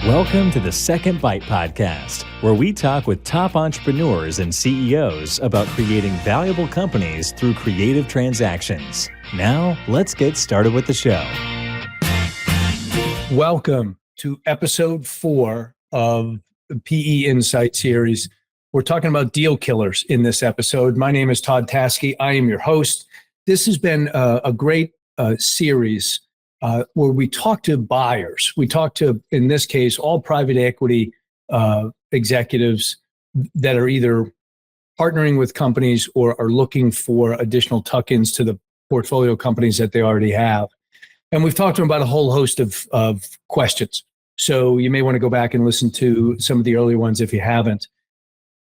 Welcome to the Second Bite Podcast, where we talk with top entrepreneurs and CEOs about creating valuable companies through creative transactions. Now, let's get started with the show. Welcome to episode 4 of the PE Insight series. We're talking about deal killers in this episode. My name is Todd Taskey. I am your host. This has been a great series where we talk to buyers. We talk to, in this case, all private equity executives that are either partnering with companies or are looking for additional tuck-ins to the portfolio companies that they already have. And we've talked to them about a whole host of questions. So you may want to go back and listen to some of the early ones if you haven't.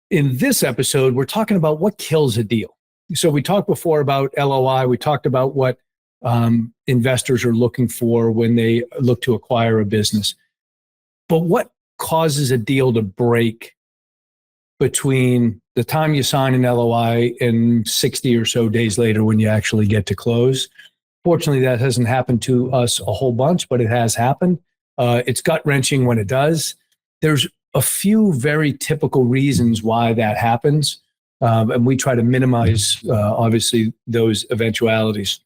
In this episode, we're talking about what kills a deal. So we talked before about LOI. We talked about what investors are looking for when they look to acquire a business. But what causes a deal to break between the time you sign an LOI and 60 or so days later when you actually get to close? Fortunately, that hasn't happened to us a whole bunch, but it has happened. It's gut-wrenching when it does. There's a few very typical reasons why that happens, and we try to minimize, obviously, those eventualities.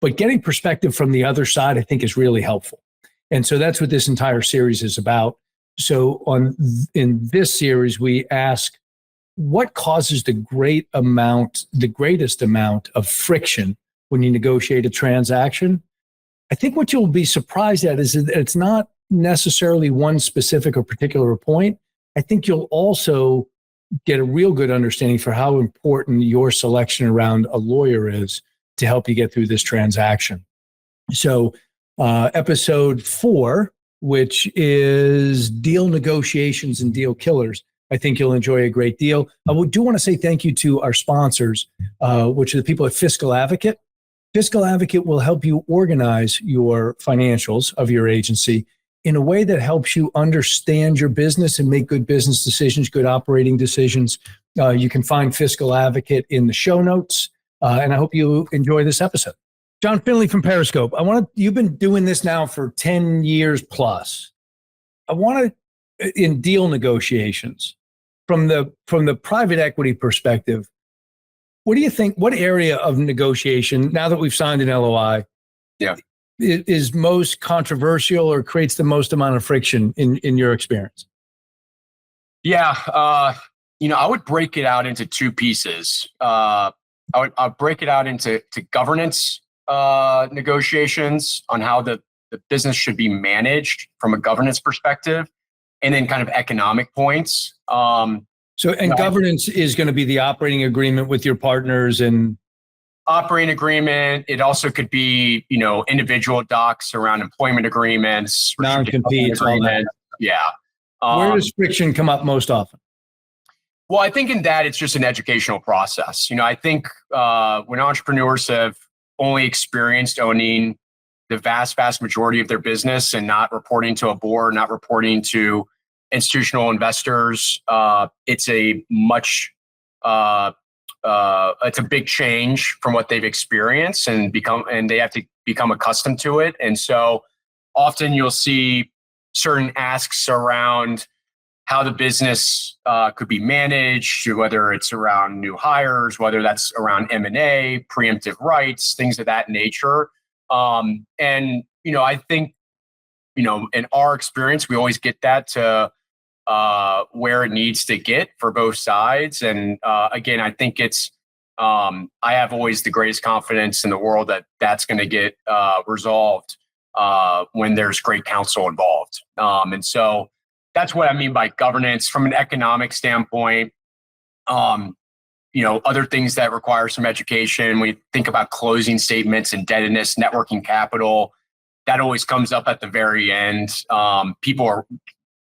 But getting perspective from the other side, I think, is really helpful. And so that's what this entire series is about. So in this series, we ask, what causes the greatest amount of friction when you negotiate a transaction? I think what you'll be surprised at is that it's not necessarily one specific or particular point. I think you'll also get a real good understanding for how important your selection around a lawyer is to help you get through this transaction. So episode 4, which is deal negotiations and deal killers, I think you'll enjoy a great deal. I do want to say thank you to our sponsors, which are the people at Fiscal Advocate. Fiscal Advocate will help you organize your financials of your agency in a way that helps you understand your business and make good business decisions, good operating decisions. You can find Fiscal Advocate in the show notes. And I hope you enjoy this episode. John Findlay from Periscope. You've been doing this now for 10 years plus. In deal negotiations, from the private equity perspective, what do you think, what area of negotiation, now that we've signed an LOI, is most controversial or creates the most amount of friction in your experience? Yeah. I would break it out into 2 pieces. I'll break it out into governance negotiations on how the business should be managed from a governance perspective, and then kind of economic points. Governance is going to be the operating agreement with your partners and operating agreement. It also could be, individual docs around employment agreements, non-competes, all that. Yeah. Where does friction come up most often? Well, I think in that it's just an educational process. I think when entrepreneurs have only experienced owning the vast majority of their business and not reporting to a board, not reporting to institutional investors, it's a big change from what they've experienced and they have to become accustomed to it. And so often you'll see certain asks around how the business could be managed, whether it's around new hires, whether that's around M&A, preemptive rights, things of that nature. I think, in our experience, we always get that to where it needs to get for both sides. And again, I think I have always the greatest confidence in the world that that's going to get resolved when there's great counsel involved. And so that's what I mean by governance from an economic standpoint. Other things that require some education. When you think about closing statements, indebtedness, net working capital, that always comes up at the very end. People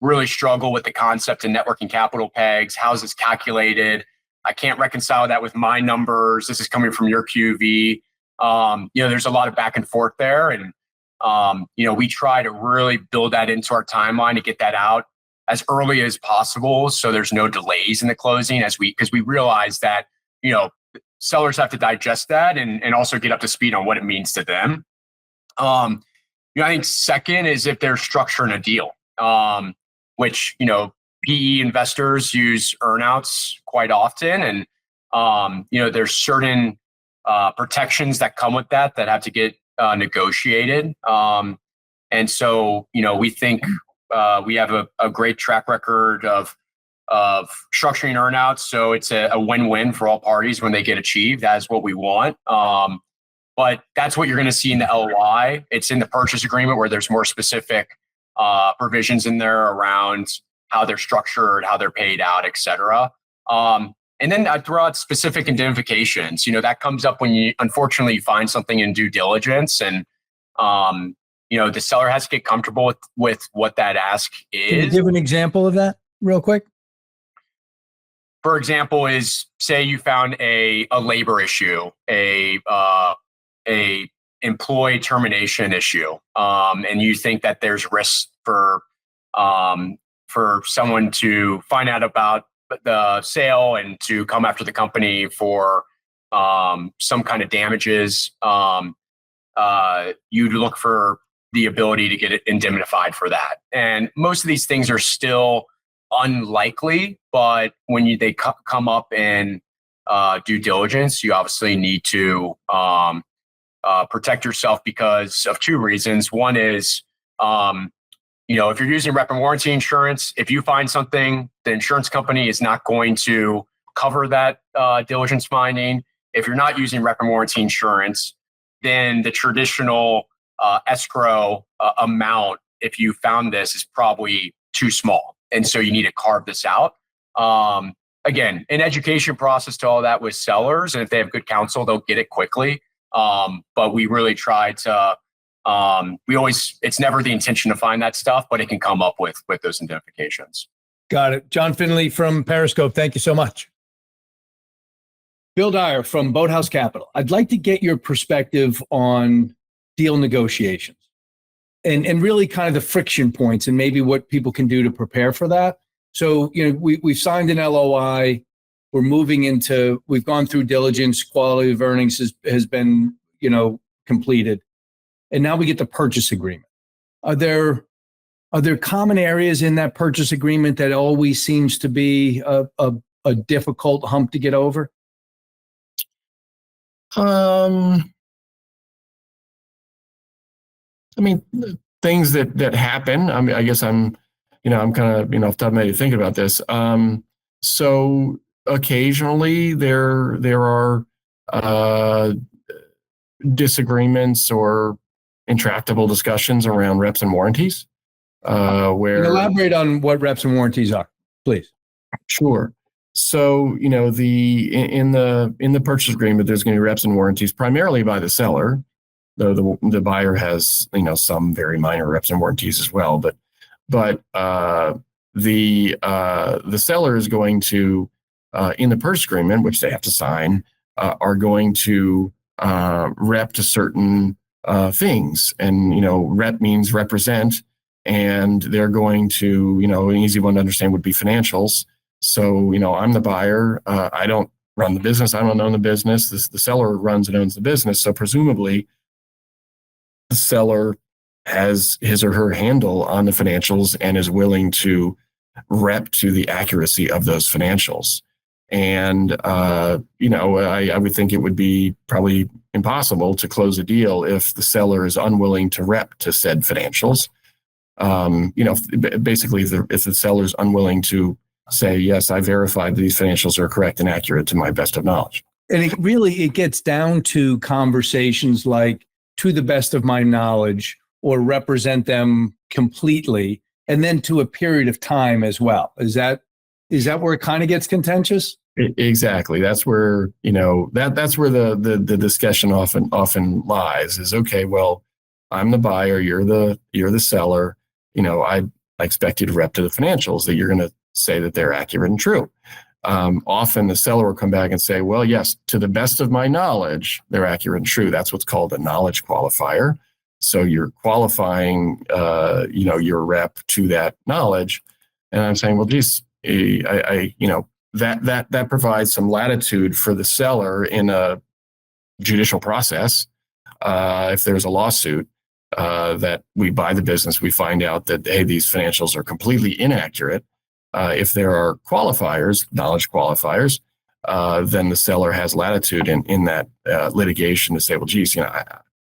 really struggle with the concept of net working capital pegs. How's this calculated? I can't reconcile that with my numbers. This is coming from your QV. There's a lot of back and forth there. And, we try to really build that into our timeline to get that out as early as possible, so there's no delays in the closing because we realize that, sellers have to digest that and also get up to speed on what it means to them. I think second is if there's structure in a deal. which, PE investors use earnouts quite often. And, there's certain protections that come with that have to get negotiated. And so, we think we have a great track record of structuring earnouts. So it's a win-win for all parties when they get achieved. That's what we want. But that's what you're going to see in the LOI. It's in the purchase agreement where there's more specific provisions in there around how they're structured, how they're paid out, et cetera. And then I throw out specific indemnifications. That comes up when you unfortunately find something in due diligence, and the seller has to get comfortable with what that ask is. Can you give an example of that real quick? For example, is say you found a labor issue, a employee termination issue, and you think that there's risk for someone to find out about the sale and to come after the company for some kind of damages. You'd look for the ability to get it indemnified for that. And most of these things are still unlikely, but when they come up in due diligence, you obviously need to protect yourself because of two reasons. One is, if you're using rep and warranty insurance, if you find something, the insurance company is not going to cover that diligence finding. If you're not using rep and warranty insurance, then the traditional escrow amount, if you found this, is probably too small. And so you need to carve this out. Again, an education process to all that with sellers. And if they have good counsel, they'll get it quickly. But we really try to, it's never the intention to find that stuff, but it can come up with those indemnifications. Got it. John Findlay from Periscope. Thank you so much. Bill Dyer from Boathouse Capital. I'd like to get your perspective on deal negotiations and really kind of the friction points and maybe what people can do to prepare for that. So, we've signed an LOI. We're moving into, we've gone through diligence, quality of earnings has been, completed. And now we get the purchase agreement. Are there common areas in that purchase agreement that always seems to be a difficult hump to get over? Things that happen. I guess I'm kind of, off the top of my head thinking about this. So occasionally there are disagreements or intractable discussions around reps and warranties. Where elaborate on what reps and warranties are, please. Sure. So in the purchase agreement, there's going to be reps and warranties primarily by the seller, though the buyer has some very minor reps and warranties as well. But the seller is going to in the purchase agreement, which they have to sign, are going to rep to certain things, and rep means represent, and they're going to an easy one to understand would be financials. So I'm the buyer. I don't run the business. I don't own the business. The seller runs and owns the business. So presumably, the seller has his or her handle on the financials and is willing to rep to the accuracy of those financials. And, I would think it would be probably impossible to close a deal if the seller is unwilling to rep to said financials. Basically, if the seller is unwilling to say, yes, I verified these financials are correct and accurate to my best of knowledge. And it gets down to conversations like, to the best of my knowledge, or represent them completely, and then to a period of time as well. Is that where it kind of gets contentious? Exactly. That's where, that's where the discussion often lies is, okay, well, I'm the buyer, you're the seller. I expect you to rep to the financials that you're going to say that they're accurate and true. Often the seller will come back and say, well, yes, to the best of my knowledge, they're accurate and true. That's what's called a knowledge qualifier. So you're qualifying, your rep to that knowledge. And I'm saying, well, geez, that provides some latitude for the seller in a judicial process. If there's a lawsuit, that we buy the business, we find out that, hey, these financials are completely inaccurate. If there are qualifiers, knowledge qualifiers, then the seller has latitude in that litigation to say, well, geez,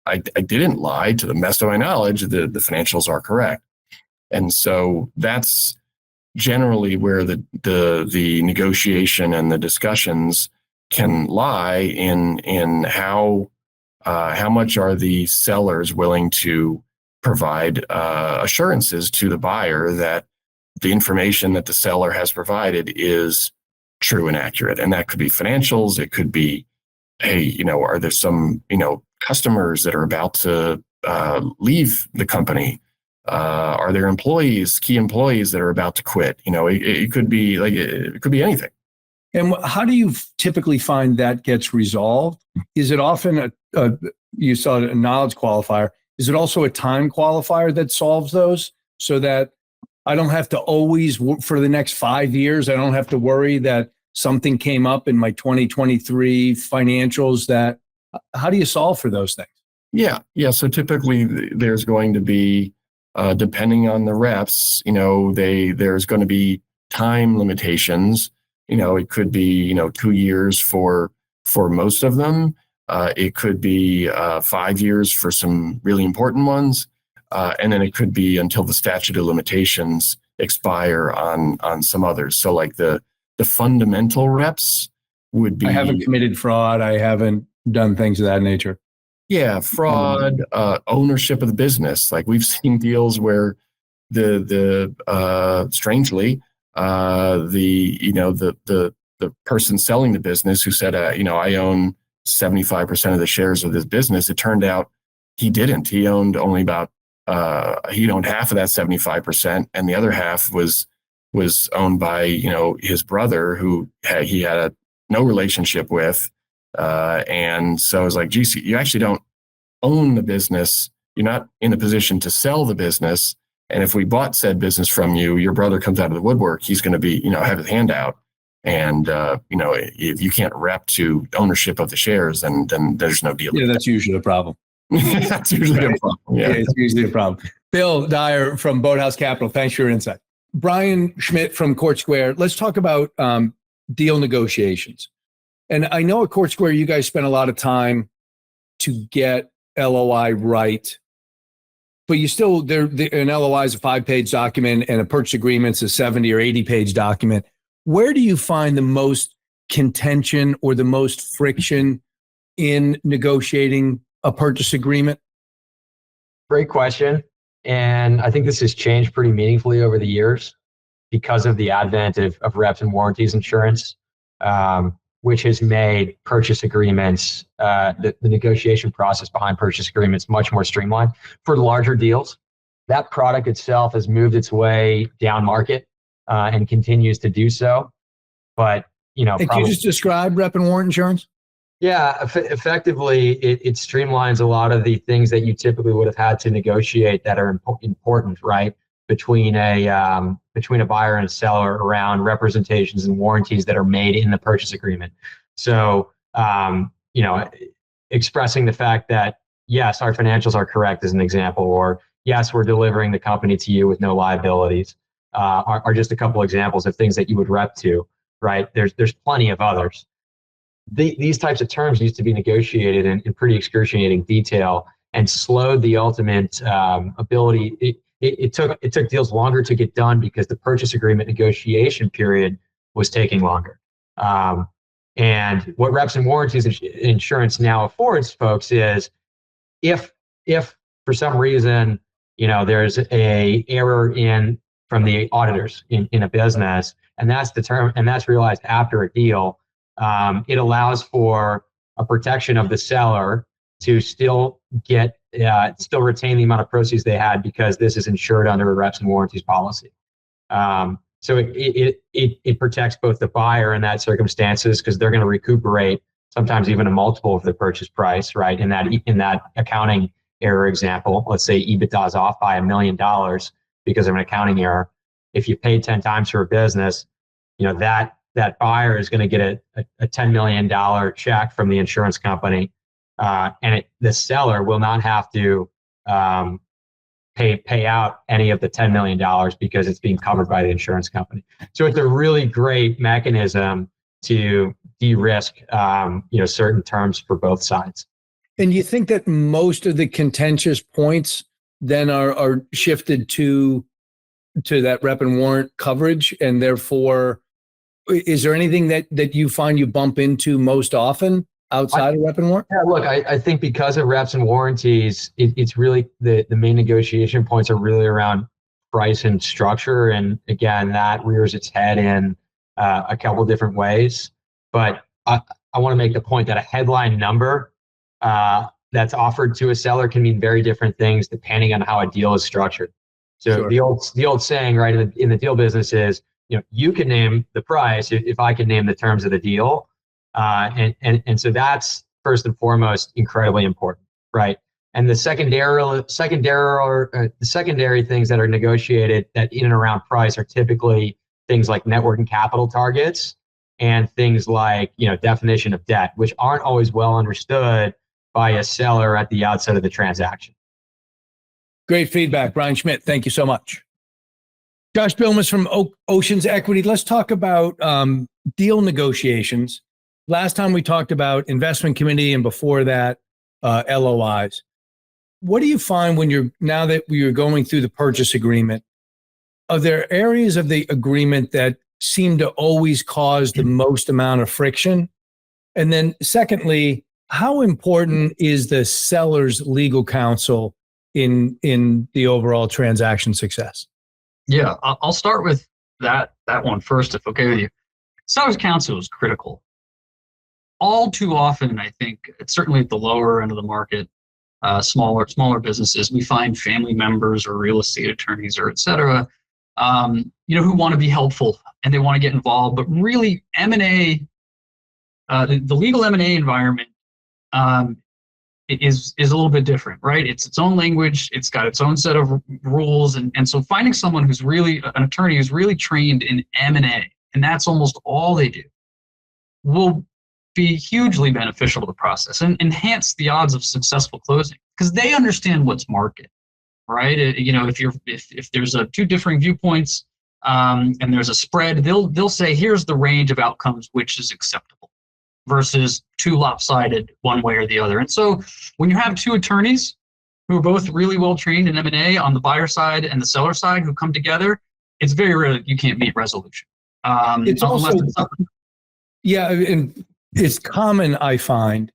I didn't lie. To the best of my knowledge, the financials are correct. And so that's generally where the negotiation and the discussions can lie in how much are the sellers willing to provide assurances to the buyer that the information that the seller has provided is true and accurate. And that could be financials. It could be, hey, are there some, customers that are about to leave the company? Are there key employees that are about to quit? It could be it could be anything. And how do you typically find that gets resolved? Is it often you saw a knowledge qualifier? Is it also a time qualifier that solves those, so that I don't have to always, for the next 5 years, I don't have to worry that something came up in my 2023 financials? How do you solve for those things? Yeah. So typically there's going to be, depending on the reps, there's going to be time limitations. It could be, 2 years for most of them. It could be 5 years for some really important ones. And then it could be until the statute of limitations expire on some others. So like the fundamental reps would be. I haven't committed fraud. I haven't done things of that nature. Yeah, fraud, ownership of the business. Like we've seen deals where the strangely, the person selling the business who said, I own 75% of the shares of this business. It turned out he didn't. He owned only about he owned half of that 75%, and the other half was owned by his brother, who he had no relationship with. And so I was like, geez, you actually don't own the business. You're not in a position to sell the business. And if we bought said business from you, your brother comes out of the woodwork. He's going to be, have his hand out. And, if you can't rep to ownership of the shares, then there's no deal. Yeah, that's usually a problem. That's usually a problem. Yeah, it's usually a problem. Bill Dyer from Boathouse Capital, thanks for your insight. Brian Schmidt from Court Square. Let's talk about deal negotiations. And I know at Court Square, you guys spend a lot of time to get LOI right, but you still, an LOI is a 5-page document and a purchase agreement is a 70 or 80-page document. Where do you find the most contention or the most friction in negotiating a purchase agreement? Great question. And I think this has changed pretty meaningfully over the years because of the advent of reps and warranties insurance, which has made purchase agreements, the negotiation process behind purchase agreements much more streamlined. For larger deals, that product itself has moved its way down market and continues to do so. But, can you just describe rep and warrant insurance? Yeah, effectively, it streamlines a lot of the things that you typically would have had to negotiate that are important, right? Between a buyer and a seller around representations and warranties that are made in the purchase agreement. So, expressing the fact that, yes, our financials are correct as an example, or yes, we're delivering the company to you with no liabilities, are just a couple examples of things that you would rep to, right? There's plenty of others. These types of terms used to be negotiated in pretty excruciating detail and slowed the ultimate ability. It took deals longer to get done because the purchase agreement negotiation period was taking longer. And what reps and warranties insurance now affords folks is if for some reason there's a error from the auditors in a business, and that's realized after a deal. It allows for a protection of the seller to still retain the amount of proceeds they had because this is insured under a reps and warranties policy. So it protects both the buyer in that circumstances because they're going to recuperate sometimes even a multiple of the purchase price, right? In that accounting error example, let's say EBITDA is off by $1 million because of an accounting error. If you pay 10 times for a business, that buyer is going to get a $10 million check from the insurance company, and the seller will not have to pay out any of the $10 million because it's being covered by the insurance company. So it's a really great mechanism to de-risk, certain terms for both sides. And you think that most of the contentious points then are shifted to that rep and warrant coverage, and therefore, is there anything that you find you bump into most often outside of rep and warrant? Yeah, look, I think because of reps and warranties, it's really the main negotiation points are really around price and structure, and again, that rears its head in a couple different ways. But I want to make the point that a headline number that's offered to a seller can mean very different things depending on how a deal is structured. So Sure. the old saying, right, in the deal business is, you can name the price if I can name the terms of the deal, and so that's first and foremost incredibly important, right? And the secondary things that are negotiated that in and around price are typically things like net working capital targets and things like definition of debt, which aren't always well understood by a seller at the outset of the transaction. Great feedback, Brian Schmidt. Thank you so much. Josh Bilmes from Oceans Equity. Let's talk about deal negotiations. Last time we talked about investment committee, and before that, LOIs. What do you find now that you're going through the purchase agreement? Are there areas of the agreement that seem to always cause the most amount of friction? And then secondly, how important is the seller's legal counsel in the overall transaction success? Yeah, I'll start with that one first, if okay with you. Seller's counsel is critical. All too often, I think, it's certainly at the lower end of the market, smaller businesses, we find family members or real estate attorneys or et cetera, who want to be helpful and they want to get involved. But really, M&A, the legal M&A environment is a little bit different, right? It's its own language. It's got its own set of rules. And so finding someone who's really an attorney who's really trained in M&A, and that's almost all they do, will be hugely beneficial to the process and enhance the odds of successful closing because they understand what's market, right? If there's two differing viewpoints and there's a spread, they'll say, here's the range of outcomes, which is acceptable versus too lopsided one way or the other. And so when you have two attorneys who are both really well trained in M&A on the buyer side and the seller side who come together, it's very rare that you can't meet resolution. It's also, yeah, and it's common, I find,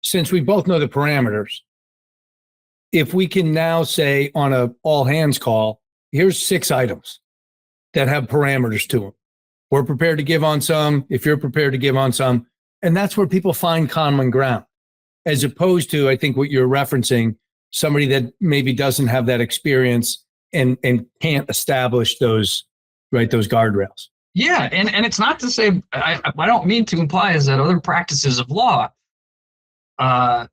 since we both know the parameters, if we can now say on a all hands call, here's 6 items that have parameters to them. We're prepared to give on some, if you're prepared to give on some, and that's where people find common ground, as opposed to, I think what you're referencing, somebody that maybe doesn't have that experience and can't establish those guardrails. Yeah, and it's not to say, I don't mean to imply is that other practices of law are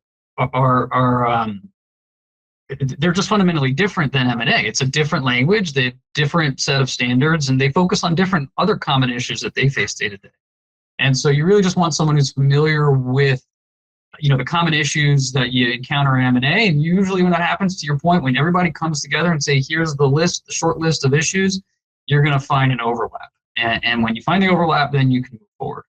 they're just fundamentally different than M&A. It's a different language, they have different set of standards, and they focus on different other common issues that they face day to day. And so you really just want someone who's familiar with, the common issues that you encounter in M&A. And usually when that happens, to your point, when everybody comes together and say, here's the short list of issues, you're going to find an overlap. And when you find the overlap, then you can move forward.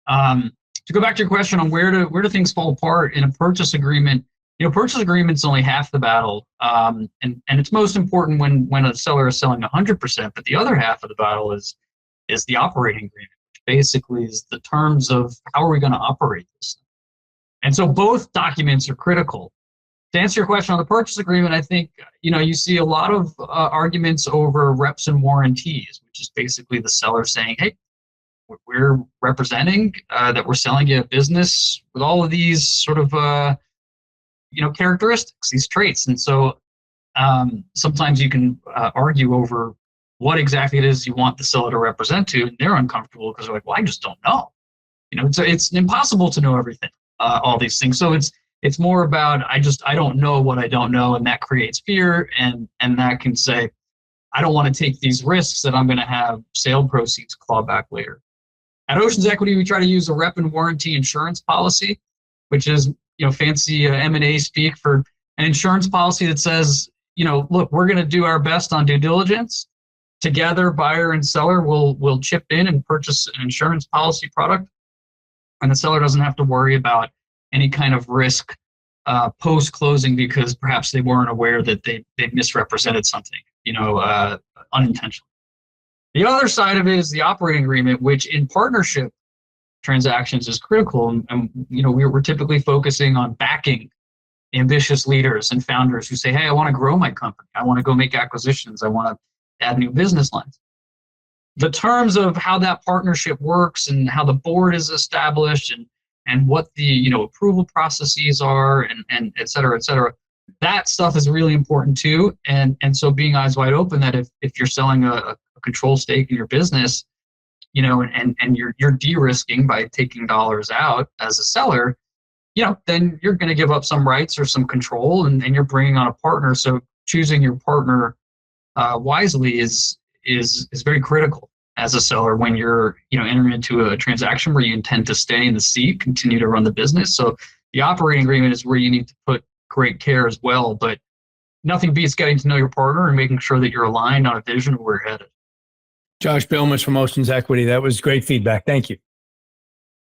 To go back to your question on where do things fall apart in a purchase agreement, purchase agreement's only half the battle, and it's most important when a seller is selling 100%. But the other half of the battle is the operating agreement, which basically is the terms of how are we going to operate this. And so both documents are critical. To answer your question on the purchase agreement, I think you see a lot of arguments over reps and warranties, which is basically the seller saying, "Hey, we're representing that we're selling you a business with all of these sort of characteristics, these traits." And so sometimes you can argue over what exactly it is you want the seller to represent to, and they're uncomfortable because they're like, "Well, I just don't know." So it's impossible to know everything, all these things. So it's more about I don't know what I don't know, and that creates fear, and that can say, I don't want to take these risks that I'm going to have sale proceeds claw back later. At Oceans Equity, we try to use a rep and warranty insurance policy, which is fancy M&A speak for an insurance policy that says, look, we're going to do our best on due diligence. Together, buyer and seller will chip in and purchase an insurance policy product. And the seller doesn't have to worry about any kind of risk post-closing because perhaps they weren't aware that they misrepresented something, unintentionally. The other side of it is the operating agreement, which in partnership transactions is critical. And we're typically focusing on backing ambitious leaders and founders who say, hey, I want to grow my company. I want to go make acquisitions. I want to add new business lines. The terms of how that partnership works and how the board is established and what the approval processes are and et cetera, that stuff is really important too. And so being eyes wide open that if you're selling a control stake in your business, and you're de-risking by taking dollars out as a seller, then you're going to give up some rights or some control and you're bringing on a partner. So choosing your partner wisely is very critical as a seller when you're entering into a transaction where you intend to stay in the seat, continue to run the business. So the operating agreement is where you need to put great care as well, but nothing beats getting to know your partner and making sure that you're aligned on a vision of where you're headed. Josh Bilmes from Oceans Equity. That was great feedback. Thank you.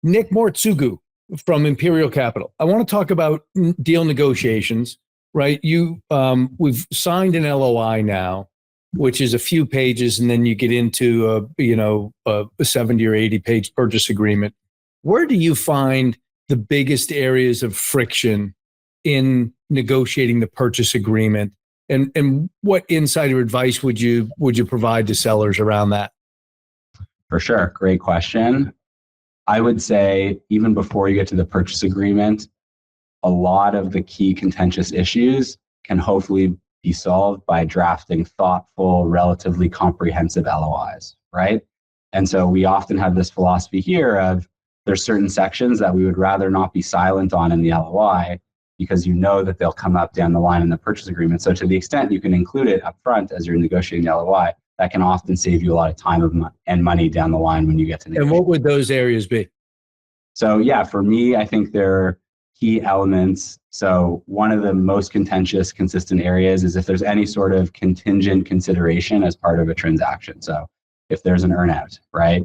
Nick Moritsugu from Imperial Capital. I want to talk about deal negotiations, right? We've signed an LOI now, which is a few pages, and then you get into a 70 or 80 page purchase agreement. Where do you find the biggest areas of friction in negotiating the purchase agreement? And what insider advice would you provide to sellers around that? For sure. Great question. I would say even before you get to the purchase agreement, a lot of the key contentious issues can hopefully be solved by drafting thoughtful, relatively comprehensive LOIs, right? And so we often have this philosophy here of there's certain sections that we would rather not be silent on in the LOI because that they'll come up down the line in the purchase agreement. So to the extent you can include it up front as you're negotiating the LOI, that can often save you a lot of time and money down the line when you get to negotiate. And what would those areas be? So for me, I think there are key elements. So one of the most contentious, consistent areas is if there's any sort of contingent consideration as part of a transaction. So if there's an earnout, right?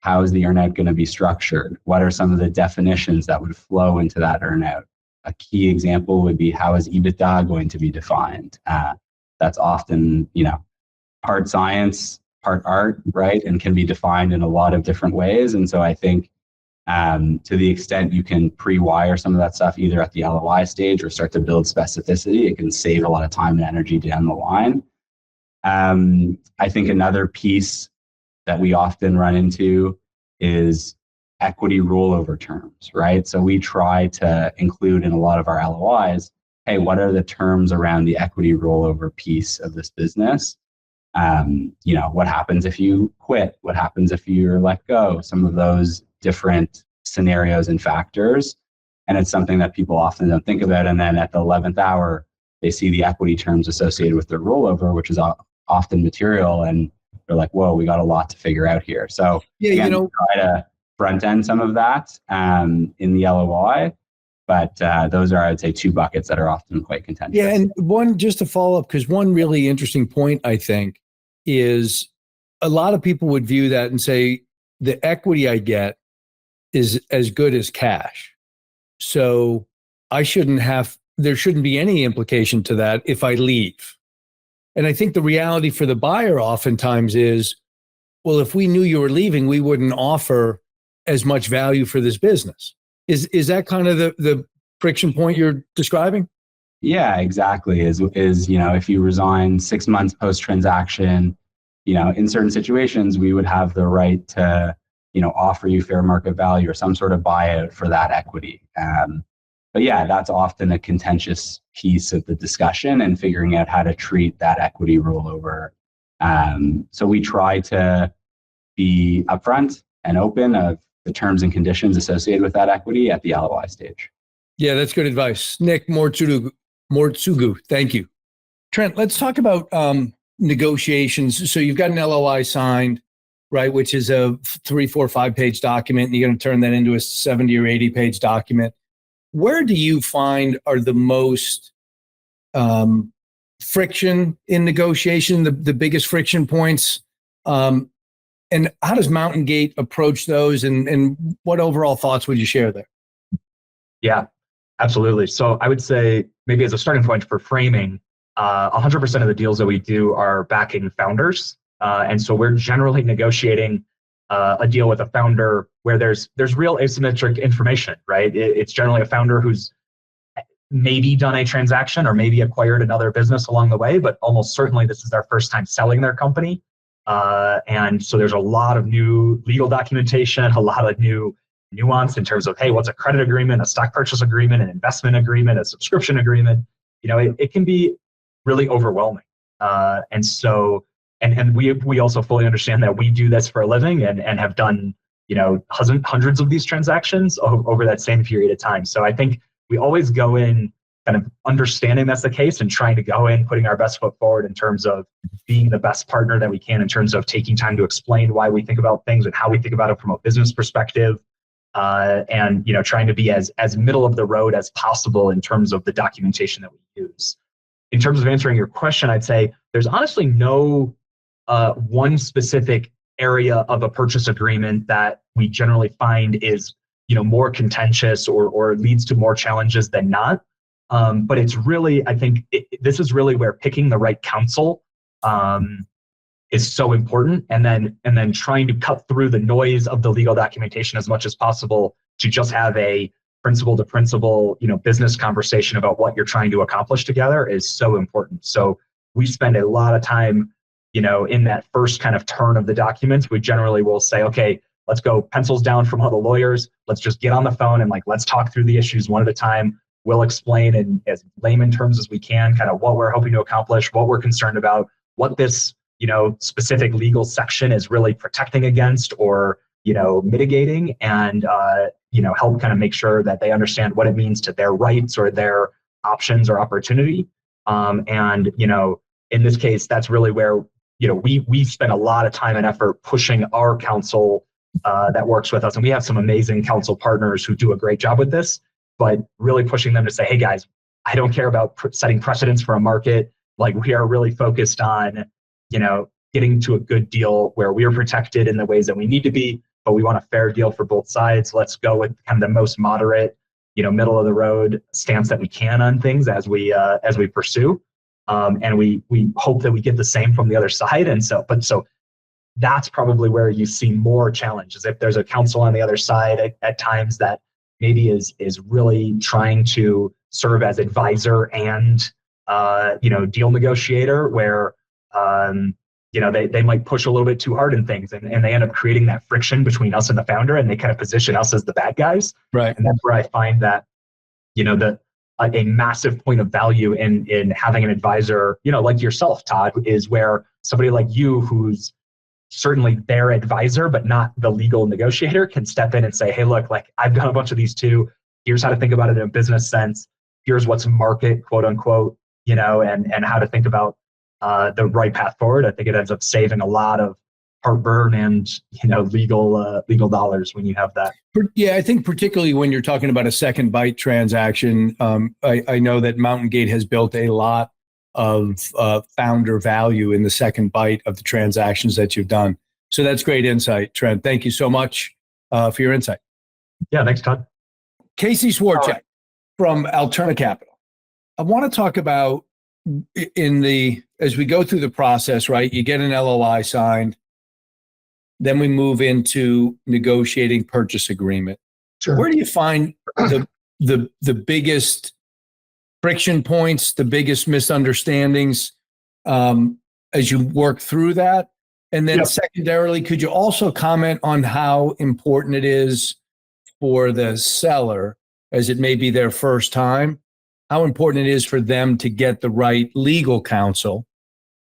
How is the earnout going to be structured? What are some of the definitions that would flow into that earnout? A key example would be how is EBITDA going to be defined? That's often, part science, part art, right? And can be defined in a lot of different ways. And so I think to the extent you can pre-wire some of that stuff either at the LOI stage or start to build specificity, it can save a lot of time and energy down the line. I think another piece that we often run into is equity rollover terms, right? So we try to include in a lot of our LOIs, hey, what are the terms around the equity rollover piece of this business? What happens if you quit? What happens if you're let go? Some of those different scenarios and factors. And it's something that people often don't think about. And then at the 11th hour, they see the equity terms associated with their rollover, which is often material. And they're like, whoa, we got a lot to figure out here. So try to front end some of that in the LOI. But those are, I would say, two buckets that are often quite contentious. Yeah, and one, just to follow up, because one really interesting point, I think, is a lot of people would view that and say, the equity I get is as good as cash. So there shouldn't be any implication to that if I leave. And I think the reality for the buyer oftentimes is, well, if we knew you were leaving, we wouldn't offer as much value for this business. Is that kind of the friction point you're describing? Yeah, exactly. Is if you resign 6 months post-transaction, in certain situations, we would have the right to, offer you fair market value or some sort of buyout for that equity. But yeah, that's often a contentious piece of the discussion and figuring out how to treat that equity rollover. So we try to be upfront and open of the terms and conditions associated with that equity at the LOI stage. Yeah, that's good advice. Nick Moritsugu, thank you. Trent, let's talk about negotiations. So you've got an LOI signed, right, which is a 3, 4, 5 page document, and you're going to turn that into a 70 or 80 page document. Where do you find are the most friction in negotiation, the biggest friction points, and how does Mountain Gate approach those, and what overall thoughts would you share there? Yeah, absolutely. So I would say maybe as a starting point for framing, 100% of the deals that we do are backing founders. And so we're generally negotiating a deal with a founder where there's real asymmetric information, right? It's generally a founder who's maybe done a transaction or maybe acquired another business along the way, but almost certainly this is their first time selling their company. And so there's a lot of new legal documentation, a lot of new nuance in terms of, hey, what's a credit agreement, a stock purchase agreement, an investment agreement, a subscription agreement? It can be really overwhelming. And so, and we also fully understand that we do this for a living and have done, hundreds of these transactions over that same period of time. So I think we always go in kind of understanding that's the case and trying to go in, putting our best foot forward in terms of being the best partner that we can, in terms of taking time to explain why we think about things and how we think about it from a business perspective. And trying to be as middle of the road as possible in terms of the documentation that we use. In terms of answering your question, I'd say there's honestly no one specific area of a purchase agreement that we generally find is more contentious or leads to more challenges than not. But it's really, I think this is really where picking the right counsel is so important, and then trying to cut through the noise of the legal documentation as much as possible to just have a principal to principal, business conversation about what you're trying to accomplish together is so important. So we spend a lot of time, in that first kind of turn of the documents. We generally will say, okay, let's go pencils down from all the lawyers. Let's just get on the phone and let's talk through the issues one at a time. We'll explain in as layman terms as we can, kind of what we're hoping to accomplish, what we're concerned about, what this specific legal section is really protecting against or, mitigating, and, help kind of make sure that they understand what it means to their rights or their options or opportunity. In this case, that's really where, we spend a lot of time and effort pushing our counsel that works with us. And we have some amazing counsel partners who do a great job with this, but really pushing them to say, hey guys, I don't care about setting precedents for a market. We are really focused on, getting to a good deal where we are protected in the ways that we need to be, but we want a fair deal for both sides. Let's go with kind of the most moderate, middle of the road stance that we can on things as we pursue. And we hope that we get the same from the other side. And so that's probably where you see more challenges. If there's a counsel on the other side at times that maybe is really trying to serve as advisor and, deal negotiator, where, they might push a little bit too hard in things, and they end up creating that friction between us and the founder, and they kind of position us as the bad guys. Right. And that's where I find that, a massive point of value in having an advisor, like yourself, Todd, is where somebody like you, who's certainly their advisor, but not the legal negotiator, can step in and say, hey, look, I've done a bunch of these too. Here's how to think about it in a business sense. Here's what's market, quote unquote, and how to think about the right path forward. I think it ends up saving a lot of heartburn and legal dollars when you have that. Yeah, I think particularly when you're talking about a second bite transaction, I know that Mountain Gate has built a lot of founder value in the second bite of the transactions that you've done. So that's great insight, Trent. Thank you so much for your insight. Yeah, thanks, Todd. Casey Swercheck from Alterna Capital. I want to talk about as we go through the process, right? You get an LOI signed. Then we move into negotiating purchase agreement. Sure. Where do you find the biggest friction points, the biggest misunderstandings as you work through that? And then secondarily, could you also comment on how important it is for the seller, as it may be their first time, how important it is for them to get the right legal counsel,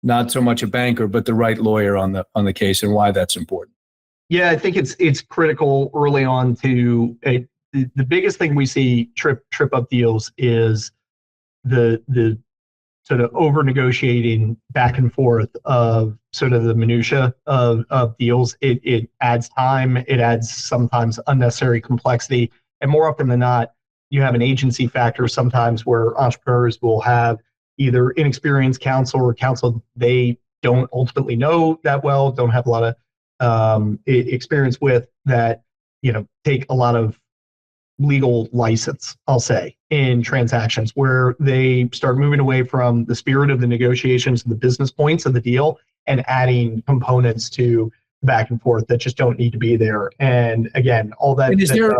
not so much a banker, but the right lawyer on the case, and why that's important? Yeah, I think it's critical early on to the biggest thing we see trip up deals is the sort of over negotiating back and forth of sort of the minutia of deals. It adds time. It adds sometimes unnecessary complexity, and more often than not, you have an agency factor sometimes where entrepreneurs will have either inexperienced counsel or counsel they don't ultimately know that well, don't have a lot of experience with, that take a lot of legal license, I'll say, in transactions, where they start moving away from the spirit of the negotiations and the business points of the deal and adding components to back and forth that just don't need to be there. And again, all that. And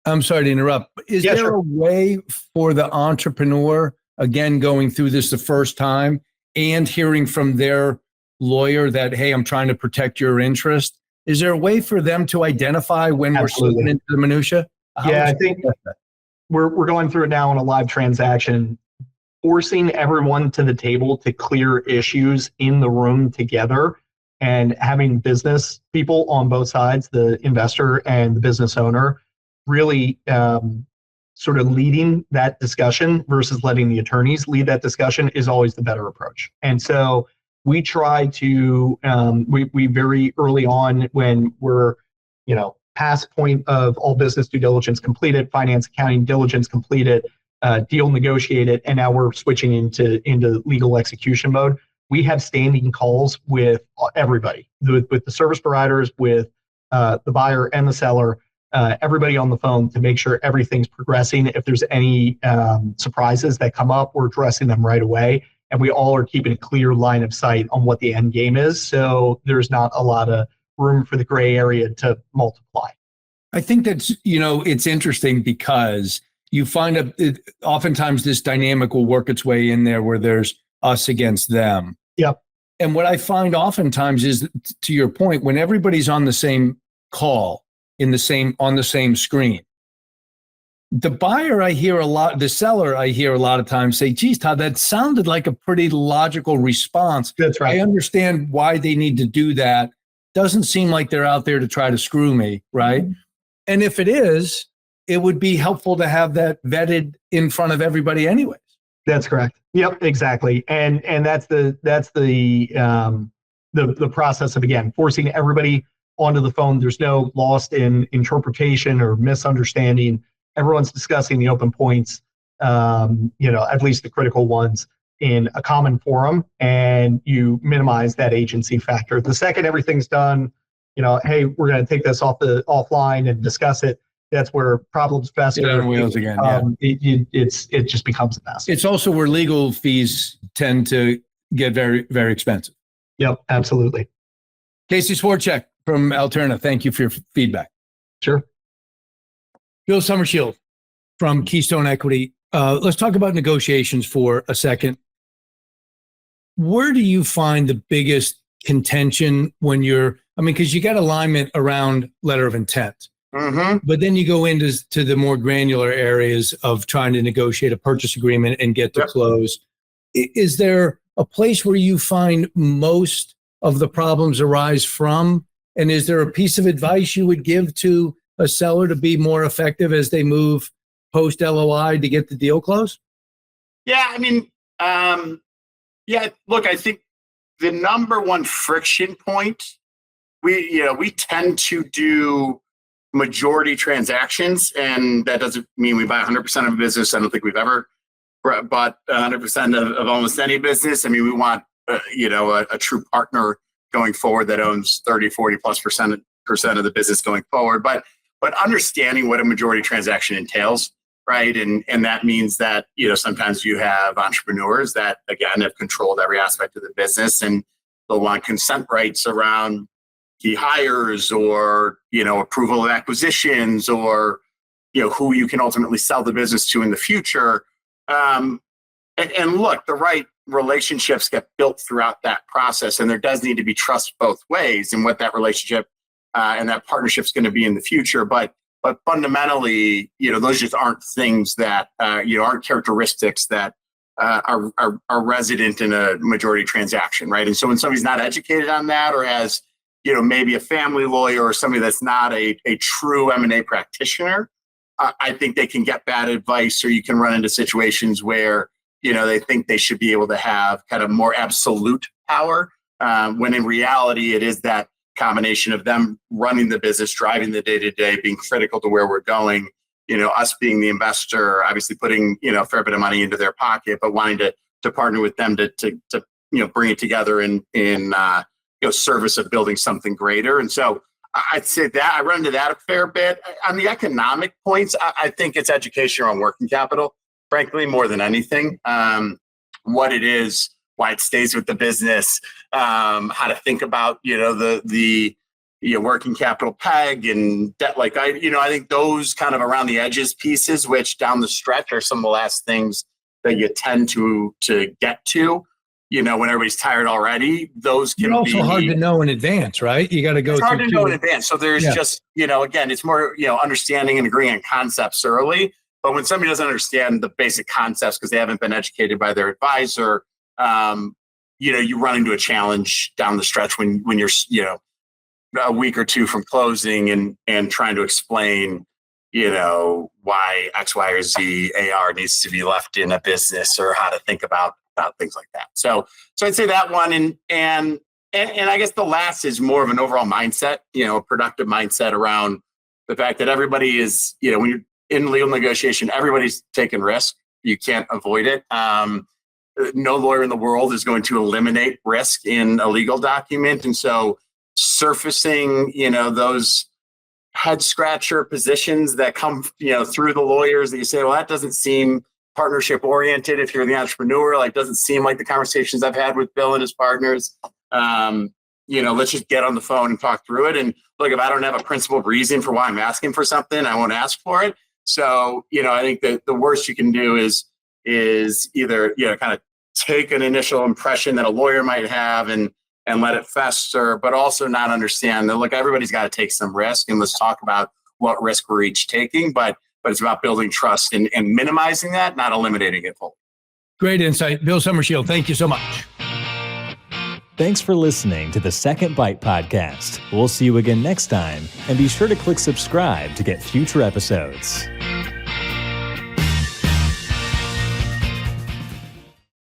I'm sorry to interrupt. Is there sure. a way for the entrepreneur, again, going through this the first time and hearing from their lawyer that, hey, I'm trying to protect your interest? Is there a way for them to identify when Absolutely. we're slipping into the minutia? I think we're going through it now in a live transaction, forcing everyone to the table to clear issues in the room together, and having business people on both sides, the investor and the business owner, really sort of leading that discussion versus letting the attorneys lead that discussion is always the better approach. And so we try to, we very early on, when we're, past point of all business due diligence completed, finance, accounting, diligence completed, deal negotiated, and now we're switching into legal execution mode. We have standing calls with everybody, with the service providers, with the buyer and the seller, everybody on the phone, to make sure everything's progressing. If there's any surprises that come up, we're addressing them right away. And we all are keeping a clear line of sight on what the end game is. So there's not a lot of room for the gray area to multiply. I think that's, it's interesting because you find oftentimes this dynamic will work its way in there where there's us against them. Yep. And what I find oftentimes is, to your point, when everybody's on the same call, on the same screen, the buyer, I hear a lot, the seller, I hear a lot of times say, geez, Todd, that sounded like a pretty logical response. That's right. I understand why they need to do that. Doesn't seem like they're out there to try to screw me, right? Mm-hmm. And if it is, it would be helpful to have that vetted in front of everybody anyways. That's correct. Yep, exactly. And that's the process of, again, forcing everybody onto the phone. There's no lost in interpretation or misunderstanding. Everyone's discussing the open points, at least the critical ones, in a common forum, and you minimize that agency factor. The second everything's done, hey, we're going to take this offline and discuss it. That's where problems fester. Get on wheels again. It just becomes a mess. It's also where legal fees tend to get very, very expensive. Yep, absolutely. Casey Swercheck from Alterna, thank you for your feedback. Sure. Bill Sommerschield from Keystone Equity. Let's talk about negotiations for a second. Where do you find the biggest contention when because you got alignment around letter of intent, but then you go into the more granular areas of trying to negotiate a purchase agreement and get to close. Is there a place where you find most of the problems arise from? And is there a piece of advice you would give to a seller to be more effective as they move post LOI to get the deal closed? Yeah, look, I think the number one friction point, we tend to do majority transactions, and that doesn't mean we buy 100% of a business. I don't think we've ever bought 100% of almost any business. We want a true partner going forward that owns 30, 40 plus percent of the business going forward. But understanding what a majority transaction entails, right? And that means that, sometimes you have entrepreneurs that, again, have controlled every aspect of the business, and they'll want consent rights around key hires or, approval of acquisitions or, who you can ultimately sell the business to in the future. And look, the right relationships get built throughout that process, and there does need to be trust both ways in what that relationship and that partnership is going to be in the future. But fundamentally, those just aren't things that, aren't characteristics that are resident in a majority transaction, right? And so when somebody's not educated on that, or has, maybe a family lawyer or somebody that's not a true M&A practitioner, I think they can get bad advice, or you can run into situations where, they think they should be able to have kind of more absolute power, when in reality, it is that combination of them running the business, driving the day-to-day, being critical to where we're going, us being the investor, obviously putting, a fair bit of money into their pocket, but wanting to partner with them to bring it together in service of building something greater. And so I'd say that I run into that a fair bit. On the economic points, I think it's education on working capital, frankly, more than anything. What it is, why it stays with the business, how to think about, the working capital peg and debt. I think those kind of around the edges pieces, which down the stretch are some of the last things that you tend to get to. When everybody's tired already, those can also be hard to know in advance, right? You got to go. It's hard to know in advance. So there's just, again, it's more, understanding and agreeing on concepts early. But when somebody doesn't understand the basic concepts because they haven't been educated by their advisor, you run into a challenge down the stretch when you're, a week or two from closing and trying to explain, why X, Y, or Z AR needs to be left in a business or how to think about things like that. So I'd say that one. And I guess the last is more of an overall mindset, a productive mindset around the fact that everybody is, when you're in legal negotiation, everybody's taking risk. You can't avoid it. No lawyer in the world is going to eliminate risk in a legal document. And so surfacing, those head scratcher positions that come, through the lawyers that you say, well, that doesn't seem partnership oriented. If you're the entrepreneur, doesn't seem like the conversations I've had with Bill and his partners. Let's just get on the phone and talk through it. And look, if I don't have a principled reason for why I'm asking for something, I won't ask for it. So, I think that the worst you can do is either, kind of take an initial impression that a lawyer might have and let it fester, but also not understand that, look, everybody's got to take some risk, and let's talk about what risk we're each taking. But it's about building trust and minimizing that, not eliminating it fully. Great insight. Bill Sommerschield, thank you so much. Thanks for listening to the Second Bite podcast. We'll see you again next time, and be sure to click subscribe to get future episodes.